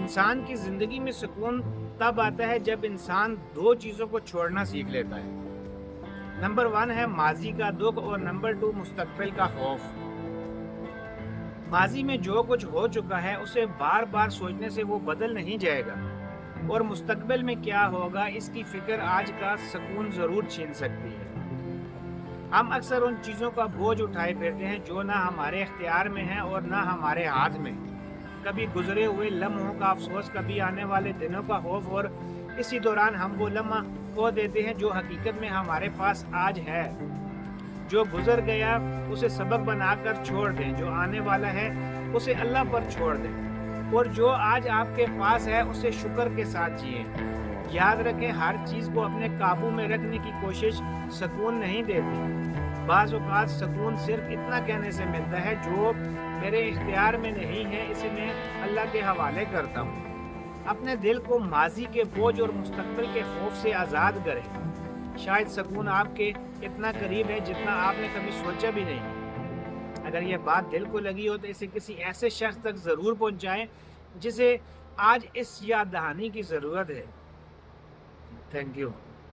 इंसान की ज़िंदगी में सुकून तब आता है जब इंसान दो चीज़ों को छोड़ना सीख लेता है। नंबर 1 है माजी का दुख और नंबर 2 मुस्तकबिल का खौफ। माजी में जो कुछ हो चुका है उसे बार बार सोचने से वो बदल नहीं जाएगा, और मुस्तकबिल में क्या होगा इसकी फिक्र आज का सुकून ज़रूर छीन सकती है। हम अक्सर उन चीज़ों का बोझ उठाए फिरते हैं जो ना हमारे इख्तियार में है और ना हमारे हाथ में। कभी गुजरे हुए लम्हों का अफसोस, कभी आने वाले दिनों का खौफ, और इसी दौरान हम वो लम्हा खो देते हैं जो हकीकत में हमारे पास आज है। जो गुजर गया उसे सबक बनाकर छोड़ दें, जो आने वाला है उसे अल्लाह पर छोड़ दें, और जो आज आपके पास है उसे शुक्र के साथ जिए। याद रखें, हर चीज़ को अपने काबू में रखने की कोशिश सुकून नहीं देती। बाज़ औक़ात सुकून सिर्फ इतना कहने से मिलता है, जो मेरे इख्तियार में नहीं है इसे मैं अल्लाह के हवाले करता हूँ। अपने दिल को माजी के बोझ और मुस्तकबिल के खौफ से आज़ाद करें। शायद सुकून आपके इतना करीब है जितना आपने कभी सोचा भी नहीं। अगर यह बात दिल को लगी हो तो इसे किसी ऐसे शख्स तक ज़रूर पहुँचाएँ जिसे आज इस याद दहानी की ज़रूरत है। Thank you.